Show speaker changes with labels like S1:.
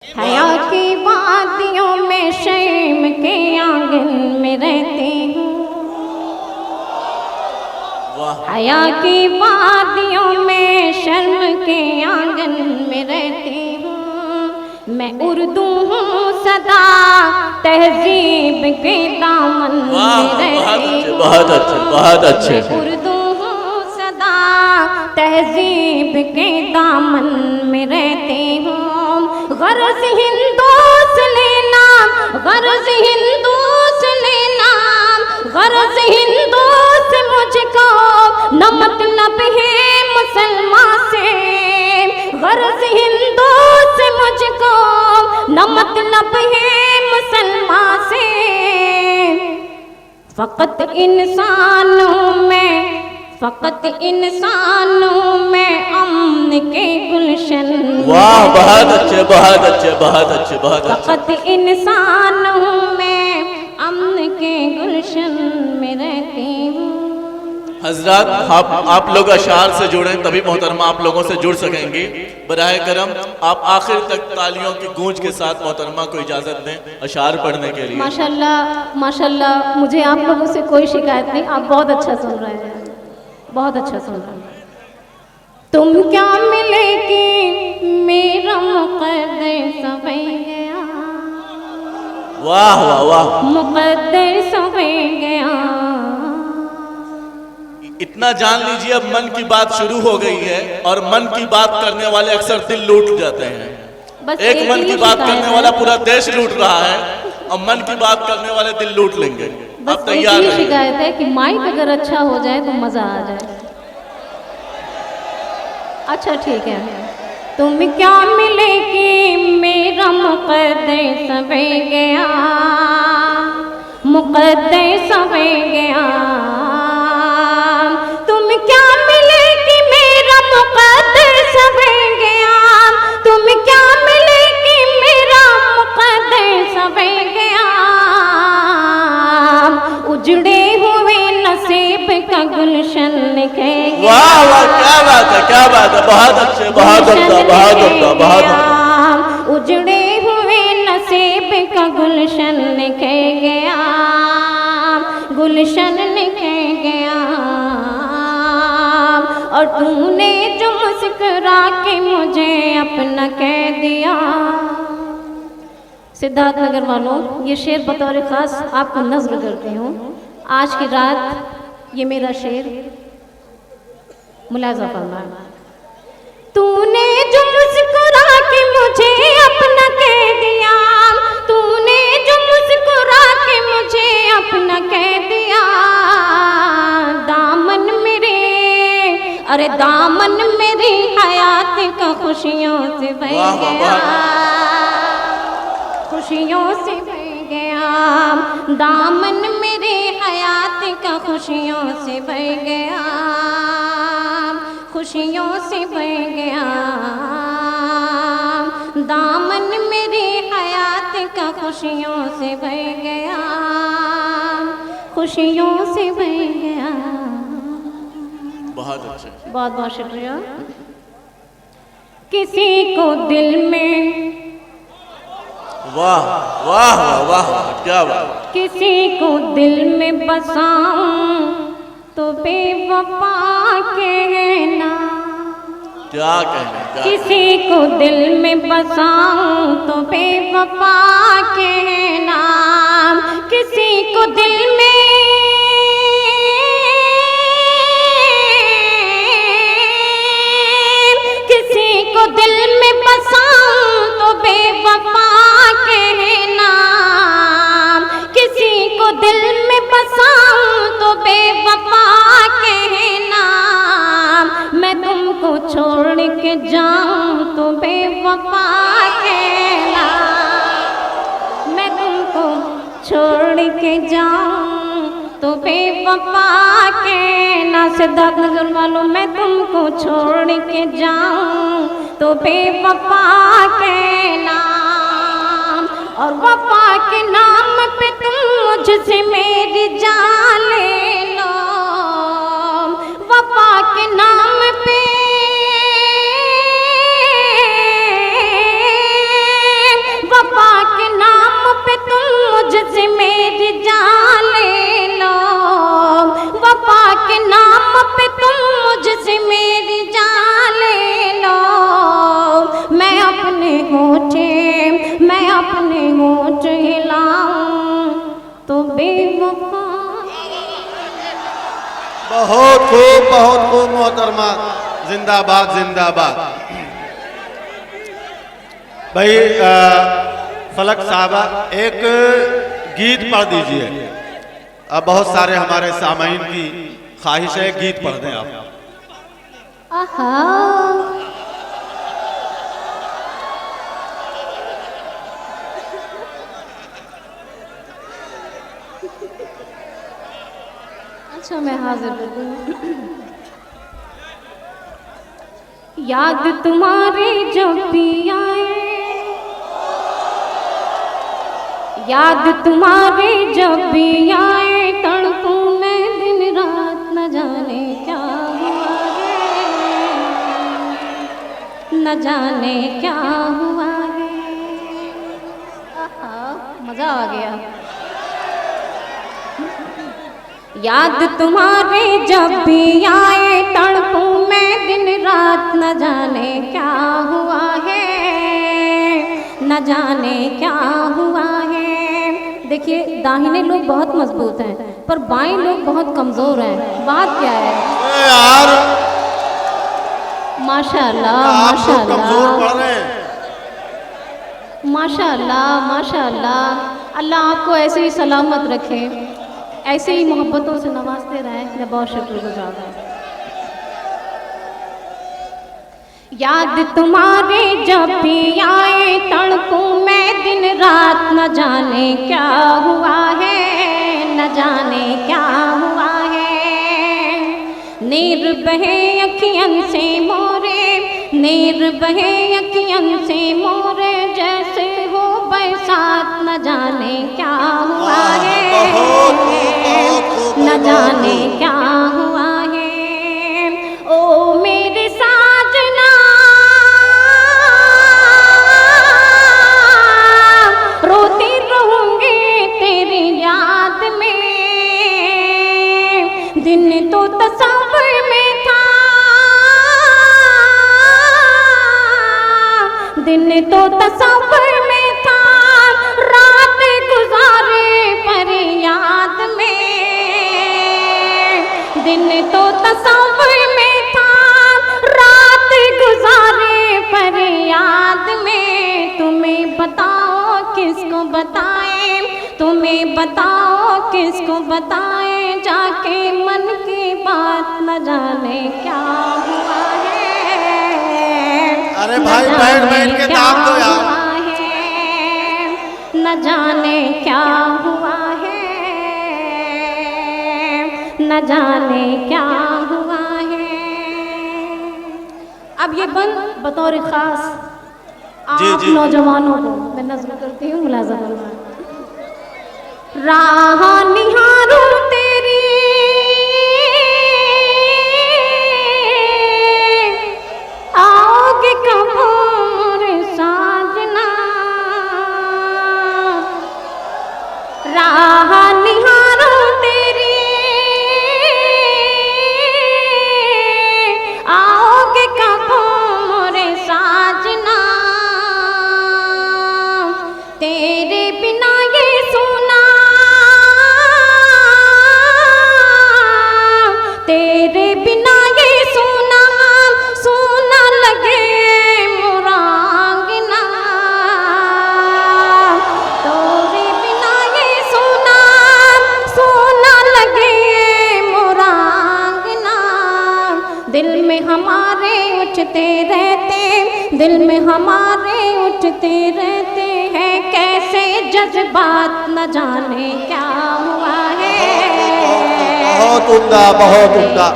S1: हया की वादियों में शर्म के आंगन में रहती हूँ। हया की वादियों में शर्म के आंगन में रहती हूँ। मैं उर्दू हूँ सदा तहजीब के दामन में रहती हूँ।
S2: बहुत अच्छे, बहुत अच्छे।
S1: उर्दू हूँ सदा तहजीब के दामन में रहती हूँ। गर्ज हिंदू से लेना, गर्ज हिंदू से लेना, गर्ज हिंदू से मुझको न मतलब है मुसलमान से। गर्ज हिंदू से मुझको न मतलब है मुसलमान से। फकत इंसान हूँ मैं, फकत इंसान हूँ मैं अमन के गुलशन।
S2: वाह, बहुत अच्छे, बहुत अच्छे, बहुत अच्छे, बहुत अच्छे।
S1: फकत इंसान हूँ मैं अमन के गुलशन में रहती हूँ।
S2: हजरत आप लोग अशार से जुड़ें तभी मोहतरमा आप लोगों से जुड़ सकेंगी। बराए करम आप आखिर तक तालियों की गूंज के साथ मोहतरमा को इजाजत दें अशार पढ़ने के लिए।
S1: माशाल्लाह माशाल्लाह, मुझे आप लोगों से कोई शिकायत नहीं, आप बहुत अच्छा सुन रहे हैं, बहुत अच्छा सुन रहे हैं। तुम क्या मिलेगी मेरा मुकद्दर सवे गया।
S2: वाह वाह वाह,
S1: मुकद्दर सवे गया।
S2: इतना जान लीजिए अब मन की बात शुरू हो गई है और मन की बात करने वाले अक्सर दिल लूट जाते हैं।
S1: बस
S2: एक मन की बात करने वाला पूरा देश लूट रहा है और मन की बात करने वाले दिल लूट लेंगे।
S1: बस
S2: तैयार
S1: एक शिकायत है कि माइक अगर अच्छा हो जाए तो मजा आ जाए। अच्छा ठीक है। तुम क्या मिलेगी मेरा मुकद्दर सवे गया। मुकद्दर सवे गया। तुम क्या मिलेगी मेरा मुकद्दर सवे गया। तुम क्या मिलेगी मेरा मुकद्दर सवे गया। उजड़े हुए नसीब का गुलशन लिखे गया।
S2: वाह वाह, क्या बात है, क्या बात है, बहुत अच्छे, बहुत अच्छा, बहुत अच्छा, बहुत अच्छा।
S1: उजड़े हुए नसीब का गुलशन लिखे गया। गुलशन लिखे गया। और तूने जो मुस्कुरा के मुझे अपना कह दिया। सिद्धार्थ नगर वालों, ये शेर बतौर खास आपको नज़्र करती हूँ। आज की रात ये मेरा शेर मुलाजा फरमाना। तूने जो मुस्कुरा के मुझे अपना कह दिया। तूने जो मुस्कुरा के मुझे अपना कह दिया। दामन मेरे, अरे दामन मेरी हयात का खुशियों से बह गया। खुशियों से बह गया। दामन मेरे हयात का खुशियों से बह गया। खुशियों से बह गया। दामन मेरी हयात का खुशियों से बह गया। खुशियों से बह गया।
S2: बहुत अच्छे,
S1: बहुत बहुत शुक्रिया। किसी को दिल में,
S2: वाह वाह वाह वाह, क्या बात।
S1: किसी को दिल में बसाऊं तो बेवफा कहना।
S2: क्या कहना, क्या
S1: किसी को दिल में बसाऊं तो बेवफा कहना। किसी को दिल में, किसी को दिल में बसाऊं तो बेवफा कहना। किसी को दिल में बसाऊं तो बेवफा कहना। मैं तुमको छोड़ के जाऊं तो बेवफा कहना। मैं तुमको छोड़ के जाऊं तो बेवफा कहना। सिद्धार्थ नगर वालों, मैं तुमको छोड़ के जाऊं तो बेवफा कहना। और वफा के नाम पे तुम मुझसे मेरी जान ले लो। वफा के नाम पे सोचे मैं अपने होठ हिलाऊं तो बेवफा।
S3: बहुत खूब मोहतरमा, जिंदाबाद जिंदाबाद। भाई फलक साहबा एक गीत पढ़ दीजिए। अब बहुत सारे हमारे सामाईन की ख्वाहिश है गीत पढ़ दें आप।
S1: आहा अच्छा मैं हाजिर कर दूँ। याद तुम्हारी जब भी आए, याद तुम्हारी जब भी आए, तड़पूं मैं दिन रात न जाने क्या हुआ है, न जाने क्या हुआ है। आहा मजा आ गया। याद तुम्हारे जब भी आए, तड़पूं मैं दिन रात न जाने क्या हुआ है, न जाने क्या हुआ है। देखिए दाहिने लोग बहुत मजबूत हैं पर बाएं लोग बहुत कमजोर हैं। बात क्या है
S3: यार?
S1: माशाअल्लाह माशाअल्लाह माशाअल्लाह माशाअल्लाह। अल्लाह आपको ऐसे ही सलामत रखे, ऐसे ही मोहब्बतों से नवाजते रहें। मैं बहुत शुक्रगुजार हूँ। याद तुम्हारे जब भी आए, तड़पूं मैं दिन रात, न जाने क्या हुआ है, न जाने क्या हुआ है। नीर बहे अखियन से मोरे, नीर बहे अखियन से मोरे, जैसे हो बरसात, न जाने क्या हुआ है, न जाने क्या हुआ है। ओ मेरे साजना रोती रहूंगी तेरी याद में, दिन तो तस्वीर में था, दिन तो तस्वीर में था, रात गुजारे पर याद में, दिन तो तस्वीर में था, रात गुजारे पर याद में। तुम्हें बताओ किसको बताएं, तुम्हें बताओ किसको बताएं, जाके मन की बात न जाने क्या हुआ है।
S3: अरे भाई बैठ के दाम दो यार।
S1: न जाने क्या हुआ है, न जाने क्या हुआ है। अब ये बंद बतौर खास आप नौजवानों को मैं नज़्म करती हूँ, मुलाज़ा करना। राह निहारूं तेरी, आओगे कब मोरे साजना, राह निहारूं तेरी, आओगे कब मोरे साजना, तेरे बिना ये सोना, तेरे बिना ये सोना, सोना लगे मुरांगना, तेरे बिना ये सोना, सोना लगे मुरांगना। दिल में हमारे उठते रहते, दिल में हमारे उठते रहते हैं कैसे जज्बात, न जाने क्या हुआ है,
S3: बहुत उम्दा, बहुत उम्दा।